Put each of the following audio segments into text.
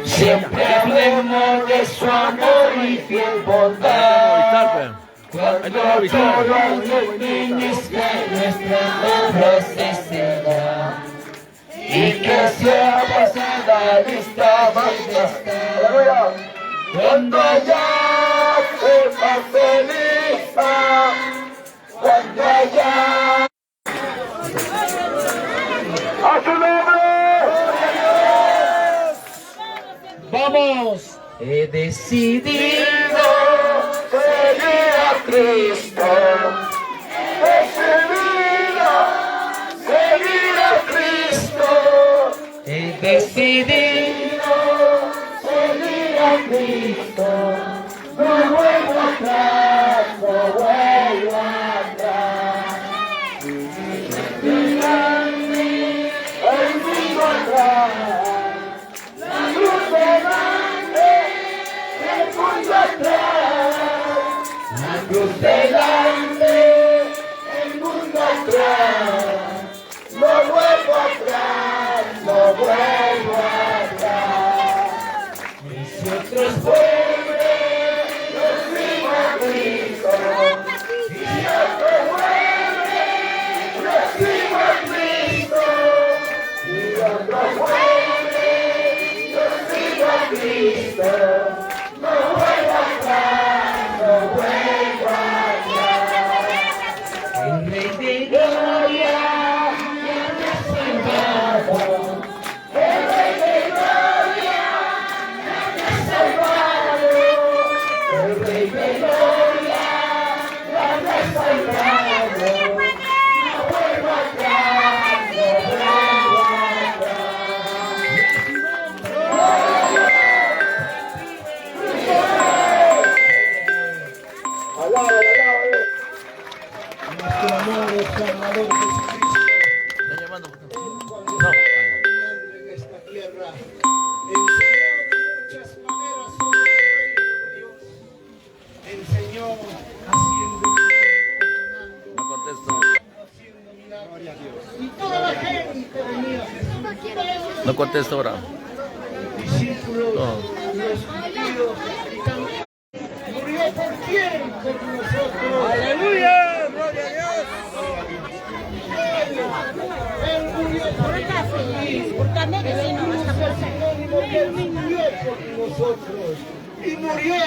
Siempre hablemos de su amor y fiel bondad. Cuando todos defines que nuestras obras se sellan y que sea pasada esta majestad. Cuando allá sepa feliz, cuando allá a su nombre. Vamos. He decidido seguir a Cristo. Decidido seguir a Cristo. He decidido seguir a Cristo. No vuelvo atrás, no vuelvo atrás. Díganme, olvido atrás. La cruz delante, el mundo atrás. La cruz delante, el mundo atrás. No vuelvo atrás, no vuelvo atrás. Y si otros vuelven, yo sigo a Cristo. Y si otros vuelven, yo sigo a Cristo. Y otros vuelven, yo sigo a Cristo. No vuelvo atrás, no vuelvo atrás. El Rey de Gloria ya me ha salvado. El Rey de Gloria ya me ha salvado. El Rey de Gloria ya me ha salvado. No vuelvo atrás, no vuelvo atrás. Alaba, nuestro amado Salvador Jesucristo. ¿Están llamando? En esta tierra, enseñó de muchas maneras sobre el reino de Dios. Enseñó haciendo milagros, No contesto. haciendo milagros. Y toda la gente venía a Jesús. No contesto ahora. Los discípulos, No. los judíos, también murió por quién, por nosotros. ¡Aleluya! ¡Gloria a Dios! Él murió por nosotros. Porque a mí que si no, esta cosa. Porque Él murió por nosotros. Y murió.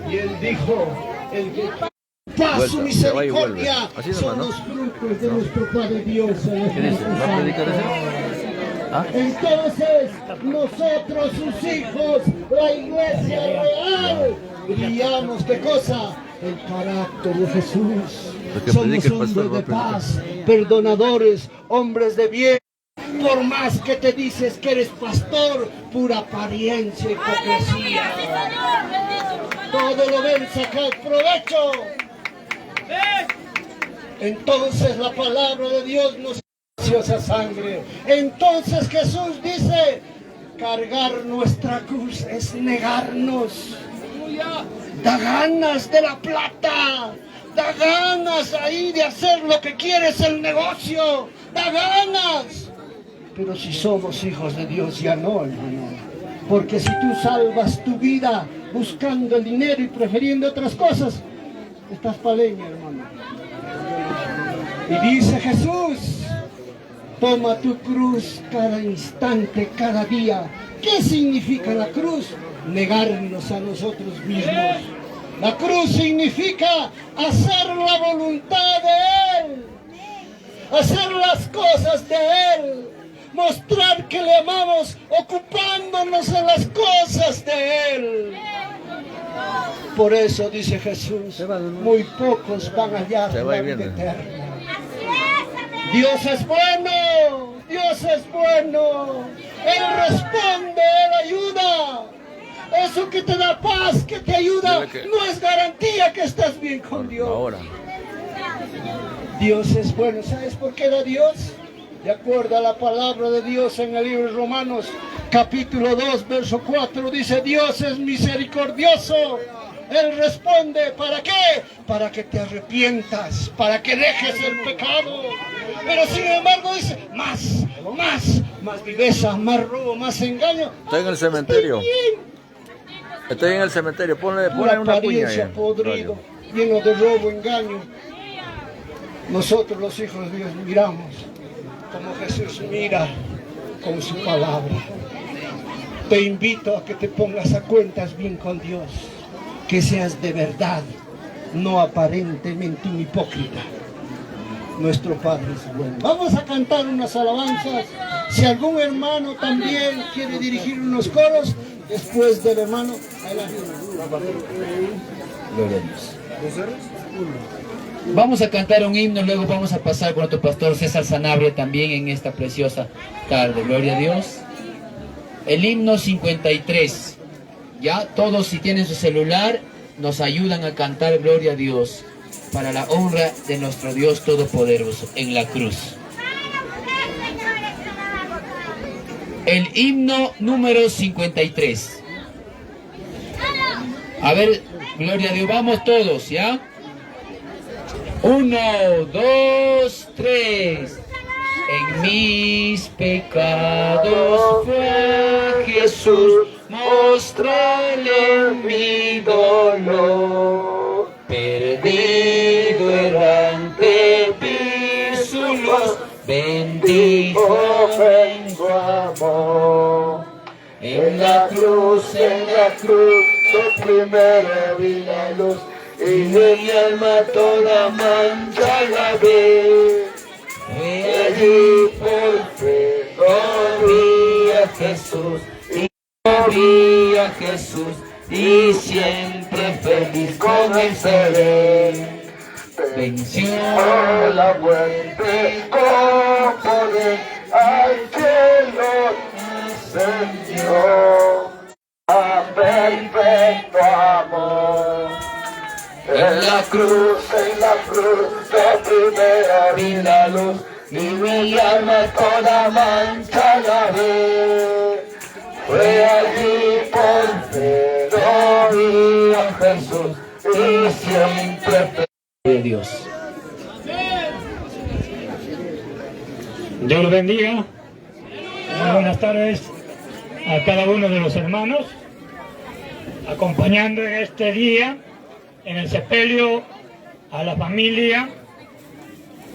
Y Él dijo, el que paz su Vuelta, se va y misericordia vuelve. Así son nomás, los frutos de nuestro Padre Dios. ¿Qué dice? ¿Va a predicar eso? ¿Ah? Entonces, nosotros, sus hijos, la iglesia real, brillamos, ¿qué cosa? El carácter de Jesús. Lo que Somos predica el pastor hombres va a de predicar. paz, perdonadores, hombres de bien. Por más que te dices que eres pastor, pura apariencia y hipocresía. Todo lo ven sacar provecho. Entonces la palabra de Dios nos preciosa sangre. Entonces Jesús dice, cargar nuestra cruz es negarnos. Da ganas de la plata, da ganas ahí de hacer lo que quieres el negocio, da ganas. Pero si somos hijos de Dios ya no, hermano. Porque si tú salvas tu vida buscando el dinero y prefiriendo otras cosas, estás pa' leña, hermano. Y dice Jesús, toma tu cruz cada instante, cada día. ¿Qué significa la cruz? Negarnos a nosotros mismos. La cruz significa hacer la voluntad de Él, hacer las cosas de Él, mostrar que le amamos ocupándonos en las cosas de Él. Por eso dice Jesús, muy pocos van a hallar la vida eterna. Dios es bueno, Dios es bueno. Él responde, Él ayuda. Eso que te da paz, que te ayuda, no es garantía que estás bien con Dios. Ahora. Dios es bueno. ¿Sabes por qué da Dios? De acuerdo a la palabra de Dios en el libro de Romanos, capítulo 2, verso 4, dice, Dios es misericordioso. Él responde, ¿para qué? Para que te arrepientas, para que dejes el pecado. Pero sin embargo dice, más, más viveza, más robo, más engaño. Estoy en el cementerio. Estoy en el cementerio. Ponle una cuña ahí. Apariencia podrido, lleno de robo, engaño. Nosotros los hijos de Dios miramos como Jesús mira con su palabra. Te invito a que te pongas a cuentas bien con Dios, que seas de verdad, no aparentemente un hipócrita. Nuestro Padre es bueno. Vamos a cantar unas alabanzas. Si algún hermano también quiere dirigir unos coros, después del hermano, adelante. Gloria a Dios. Vamos a cantar un himno, luego vamos a pasar con nuestro pastor César Sanabria también en esta preciosa tarde. Gloria a Dios. El himno 53. Ya todos, si tienen su celular, nos ayudan a cantar Gloria a Dios para la honra de nuestro Dios Todopoderoso en la cruz. El himno número 53. A ver, Gloria a Dios, vamos todos, ¿ya? 1, 2, 3. En mis pecados fue a Jesús mostrarle mi dolor. Perdido errante vi su luz, bendijo en su amor. En la cruz, yo primero vi la luz, y de mi alma toda mancha la ve. Fue allí por fe, no vi a Jesús, y no vi a Jesús, y siempre feliz con él seré. Venció la muerte con poder, al cielo ascendió a perfecto amor. En la cruz, de primera vi la luz, y mi alma toda mancha la ve. Fue allí por fe, no vi a Jesús, y siempre fe de Dios. Dios los bendiga. Muy buenas tardes a cada uno de los hermanos, acompañando en este día en el sepelio a la familia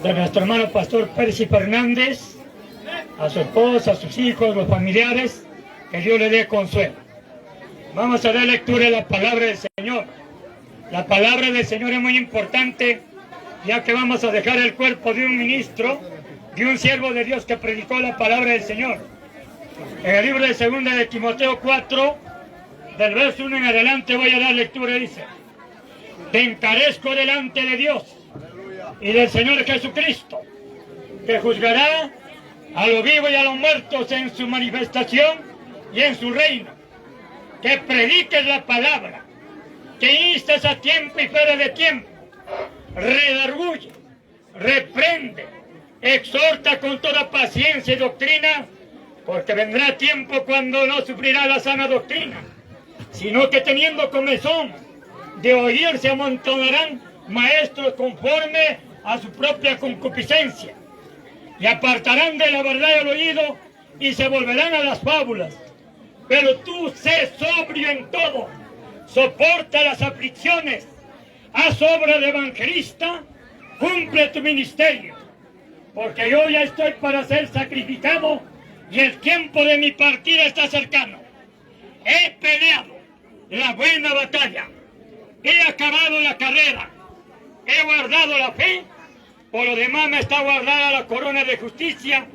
de nuestro hermano pastor Percy Fernández, a su esposa, a sus hijos, los familiares, que Dios le dé consuelo. Vamos a dar lectura de la palabra del Señor. La palabra del Señor es muy importante, ya que vamos a dejar el cuerpo de un ministro, de un siervo de Dios que predicó la palabra del Señor. En el libro de 2 de Timoteo 4, del verso 1 en adelante voy a dar lectura, dice: te encarezco delante de Dios y del Señor Jesucristo, que juzgará a los vivos y a los muertos en su manifestación y en su reino, que prediques la palabra, que instes a tiempo y fuera de tiempo, redarguye, reprende, exhorta con toda paciencia y doctrina, porque vendrá tiempo cuando no sufrirá la sana doctrina, sino que teniendo comezón de oír se amontonarán maestros conforme a su propia concupiscencia, y apartarán de la verdad el oído y se volverán a las fábulas. Pero tú sé sobrio en todo, soporta las aflicciones, haz obra de evangelista, cumple tu ministerio, porque yo ya estoy para ser sacrificado y el tiempo de mi partida está cercano. He peleado la buena batalla, he acabado la carrera, he guardado la fe, por lo demás me está guardada la corona de justicia,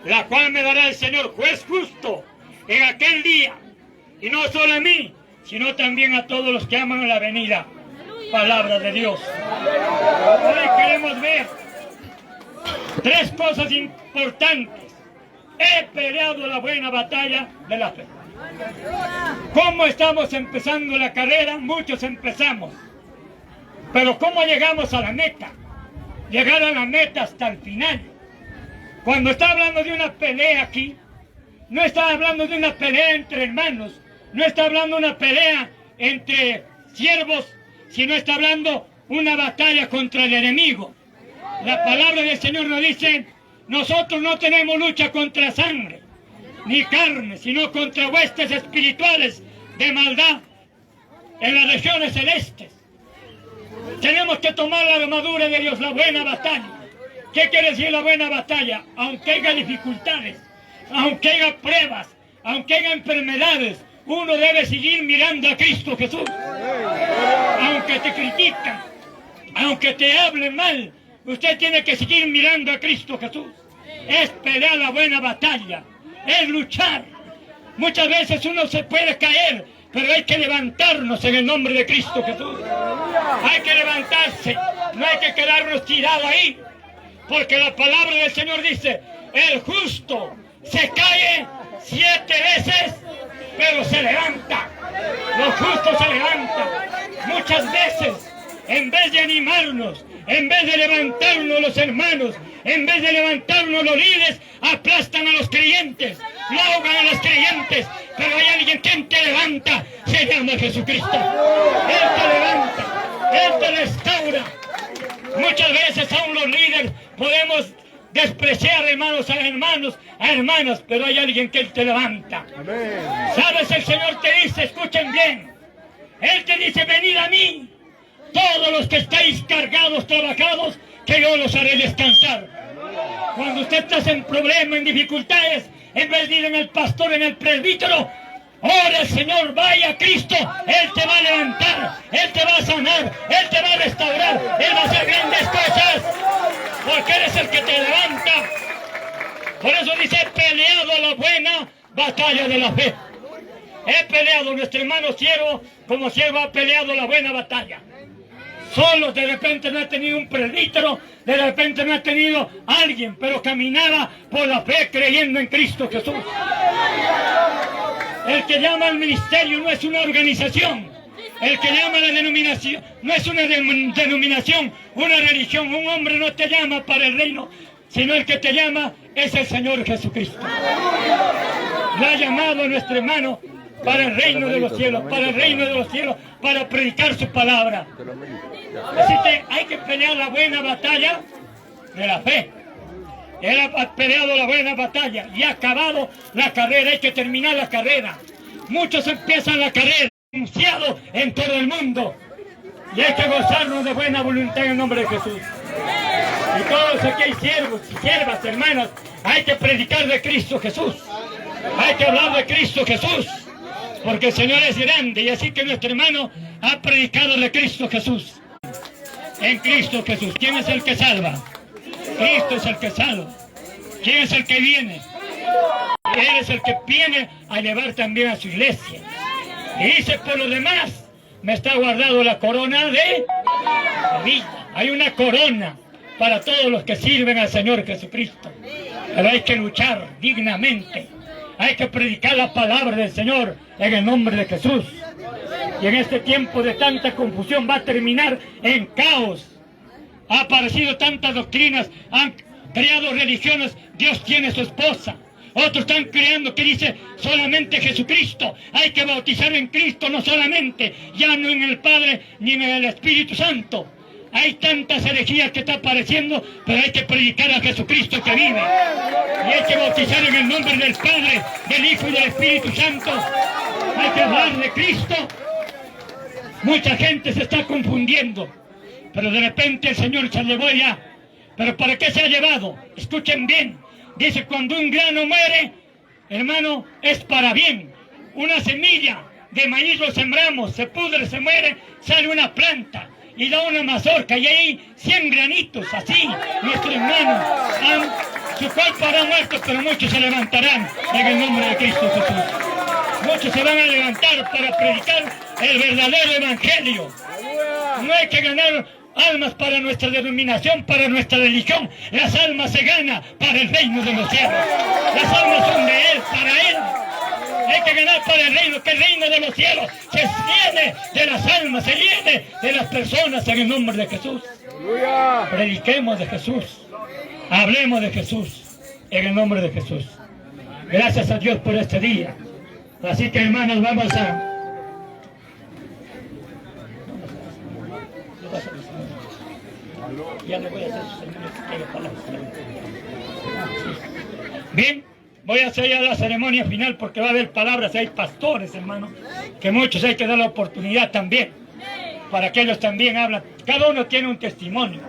la cual me dará el Señor juez justo en aquel día, y no solo a mí, sino también a todos los que aman la venida. Palabra de Dios. Hoy queremos ver 3 cosas importantes. He peleado la buena batalla de la fe. ¿Cómo estamos empezando la carrera? Muchos empezamos. Pero ¿cómo llegamos a la meta? Llegar a la meta hasta el final. Cuando está hablando de una pelea aquí, no está hablando de una pelea entre hermanos, no está hablando de una pelea entre siervos, sino está hablando una batalla contra el enemigo. La palabra del Señor nos dice: nosotros no tenemos lucha contra sangre, ni carne, sino contra huestes espirituales de maldad en las regiones celestes. Tenemos que tomar la armadura de Dios, la buena batalla. ¿Qué quiere decir la buena batalla? Aunque haya dificultades, aunque haya pruebas, aunque haya enfermedades, uno debe seguir mirando a Cristo Jesús. Aunque te critican, aunque te hablen mal, usted tiene que seguir mirando a Cristo Jesús. Es pelear la buena batalla, es luchar. Muchas veces uno se puede caer, pero hay que levantarnos en el nombre de Cristo Jesús. Hay que levantarse, no hay que quedarnos tirados ahí, porque la palabra del Señor dice, el justo se cae 7 veces, pero se levanta. Los justos se levantan. Muchas veces, en vez de animarnos, en vez de levantarnos los hermanos, en vez de levantarnos los líderes, aplastan a los creyentes, no ahogan a los creyentes, pero hay alguien que te levanta, se llama Jesucristo. Él te levanta, Él te restaura. Muchas veces aún los líderes podemos despreciar, hermanos, a hermanos, a hermanas, pero hay alguien que Él te levanta. ¿Sabes? El Señor te dice, escuchen bien, Él te dice, venid a mí, todos los que estáis cargados, trabajados, que yo los haré descansar. Cuando usted está en problemas, en dificultades, en vez de ir en el pastor, en el presbítero, ora al Señor, vaya a Cristo, Él te va a levantar, Él te va a sanar, Él te va a restaurar, Él va a hacer grandes cosas, porque Él es el que te levanta. Por eso dice, he peleado la buena batalla de la fe. He peleado, nuestro hermano siervo, como siervo, ha peleado la buena batalla. Solo de repente no ha tenido un presbítero, de repente no ha tenido alguien, pero caminaba por la fe creyendo en Cristo Jesús. El que llama al ministerio no es una organización. El que llama a la denominación no es una denominación, una religión. Un hombre no te llama para el reino, sino el que te llama es el Señor Jesucristo. Le ha llamado a nuestro hermano para el reino de los cielos, para el reino de los cielos, para predicar su palabra. Así que hay que pelear la buena batalla de la fe. Él ha peleado la buena batalla y ha acabado la carrera. Hay que terminar la carrera. Muchos empiezan la carrera anunciado en todo el mundo y hay que gozarnos de buena voluntad en el nombre de Jesús. Y todos aquí hay siervos y siervas, hermanas, hay que predicar de Cristo Jesús. Hay que hablar de Cristo Jesús, porque el Señor es grande, y así que nuestro hermano ha predicado de Cristo Jesús. En Cristo Jesús. ¿Quién es el que salva? Cristo es el que salva. ¿Quién es el que viene? Él es el que viene a llevar también a su iglesia. Y dice, por lo demás, me está guardado la corona de vida. Hay una corona para todos los que sirven al Señor Jesucristo. Pero hay que luchar dignamente. Hay que predicar la palabra del Señor en el nombre de Jesús. Y en este tiempo de tanta confusión va a terminar en caos. Ha aparecido tantas doctrinas, han creado religiones, Dios tiene su esposa. Otros están creando que dice solamente Jesucristo. Hay que bautizar en Cristo, no solamente, ya no en el Padre ni en el Espíritu Santo. Hay tantas herejías que están apareciendo, pero hay que predicar a Jesucristo que vive. Y hay que bautizar en el nombre del Padre, del Hijo y del Espíritu Santo. Hay que hablar de Cristo. Mucha gente se está confundiendo, pero de repente el Señor se llevó ya. ¿Pero para qué se ha llevado? Escuchen bien. Dice, cuando un grano muere, hermano, es para bien. Una semilla de maíz lo sembramos, se pudre, se muere, sale una planta y da una mazorca, y ahí 100 granitos, así, nuestros hermanos, su cuerpo hará muerto, pero muchos se levantarán en el nombre de Cristo Jesús. Muchos se van a levantar para predicar el verdadero evangelio. No hay que ganar almas para nuestra denominación, para nuestra religión. Las almas se ganan para el reino de los cielos. Las almas son de Él, para Él. Hay que ganar para el reino, que el reino de los cielos se llene de las almas, se llene de las personas en el nombre de Jesús. Prediquemos de Jesús, hablemos de Jesús en el nombre de Jesús. Gracias a Dios por este día. Así que, hermanos, vamos a... Ya le voy a hacer su señor. Bien, Voy a hacer ya la ceremonia final porque va a haber palabras, hay pastores, hermano, que muchos hay que dar la oportunidad también, para que ellos también hablan. Cada uno tiene un testimonio.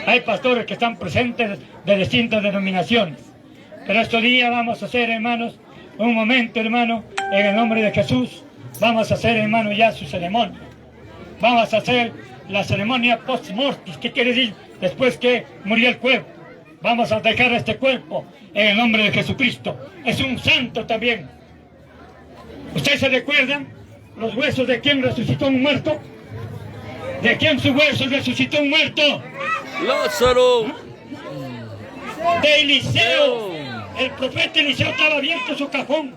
Hay pastores que están presentes de distintas denominaciones. Pero este día vamos a hacer, hermanos, un momento, hermano, en el nombre de Jesús, vamos a hacer, hermano, ya su ceremonia. Vamos a hacer la ceremonia post-mortis, ¿qué quiere decir? Después que murió el cuerpo. Vamos a dejar este cuerpo en el nombre de Jesucristo. Es un santo también. ¿Ustedes se recuerdan los huesos de quién resucitó un muerto? ¿De quién sus huesos resucitó un muerto? Lázaro. De Eliseo. El profeta Eliseo estaba abierto su cajón.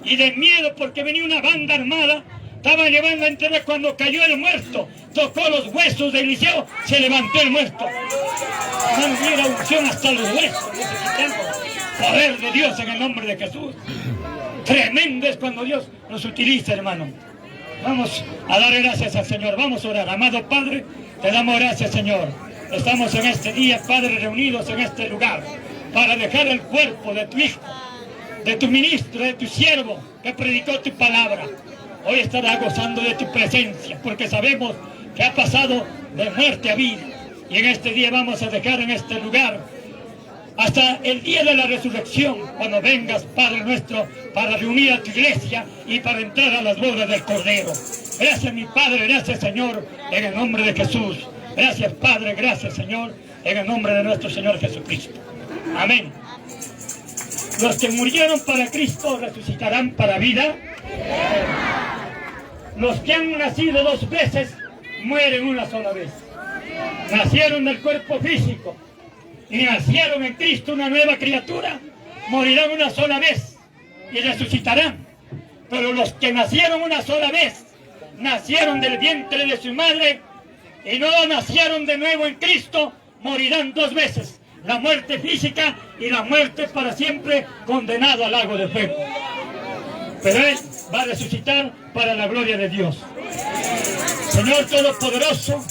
Y de miedo porque venía una banda armada. Estaban llevando a enterrar cuando cayó el muerto. Tocó los huesos de Eliseo. Se levantó el muerto. Hermano, mira unción hasta los huesos. Poder de Dios en el nombre de Jesús. Tremendo es cuando Dios nos utiliza, hermano. Vamos a dar gracias al Señor. Vamos a orar. Amado Padre, te damos gracias, Señor. Estamos en este día, Padre, reunidos en este lugar para dejar el cuerpo de tu Hijo, de tu ministro, de tu siervo que predicó tu palabra. Hoy estará gozando de tu presencia porque sabemos que ha pasado de muerte a vida. Y en este día vamos a dejar en este lugar hasta el día de la resurrección, cuando vengas, Padre nuestro, para reunir a tu iglesia y para entrar a las bodas del Cordero. Gracias, mi Padre, gracias, Señor, en el nombre de Jesús. Gracias, Padre, gracias, Señor, en el nombre de nuestro Señor Jesucristo. Amén. Los que murieron para Cristo resucitarán para vida. Los que han nacido 2 veces mueren una sola vez. Nacieron del cuerpo físico y nacieron en Cristo una nueva criatura, morirán una sola vez y resucitarán. Pero los que nacieron una sola vez, nacieron del vientre de su madre y no nacieron de nuevo en Cristo, morirán 2 veces. La muerte física y la muerte para siempre, condenado al lago de fuego. Pero Él va a resucitar para la gloria de Dios. Señor Todopoderoso,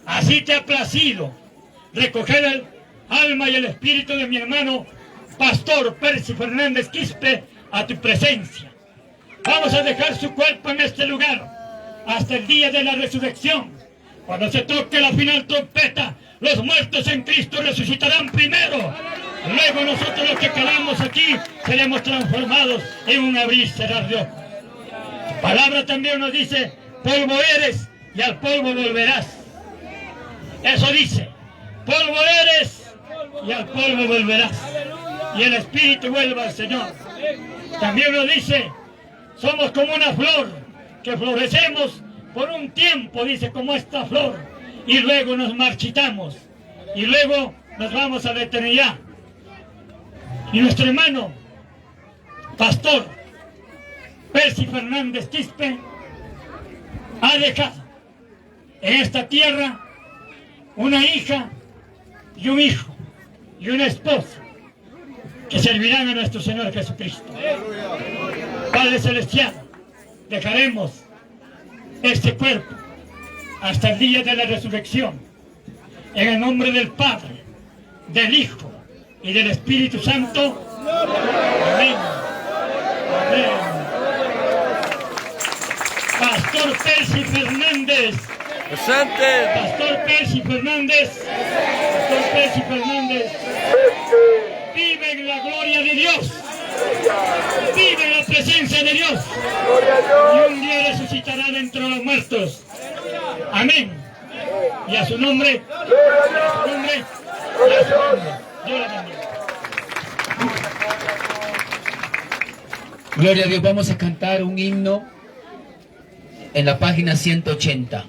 así te ha placido recoger el alma y el espíritu de mi hermano Pastor Percy Fernández Quispe a tu presencia. Vamos a dejar su cuerpo en este lugar hasta el día de la resurrección. Cuando se toque la final trompeta, los muertos en Cristo resucitarán primero. Luego nosotros los que quedamos aquí seremos transformados en un abrir y cerrar de ojos. Tu palabra también nos dice, polvo eres y al polvo volverás. Eso dice, polvo eres y al polvo volverás. Y el espíritu vuelve al Señor. También nos dice, somos como una flor que florecemos por un tiempo, dice, como esta flor, y luego nos marchitamos y luego nos vamos a la eternidad. Y nuestro hermano Pastor Percy Fernández Quispe ha dejado en esta tierra una hija y un hijo y una esposa que servirán a nuestro Señor Jesucristo. Padre Celestial, dejaremos este cuerpo hasta el día de la resurrección, en el nombre del Padre, del Hijo y del Espíritu Santo. Amén. Amén. Pastor Percy Fernández. Presente. Pastor Percy Fernández. Pastor Percy Fernández. Vive en la gloria de Dios. Vive en la presencia de Dios. Y un día resucitará de entre los muertos. Amén. Y a su nombre. A su nombre. Y a su nombre. Dios la bendiga. Gloria a Dios, vamos a cantar un himno en la página 180.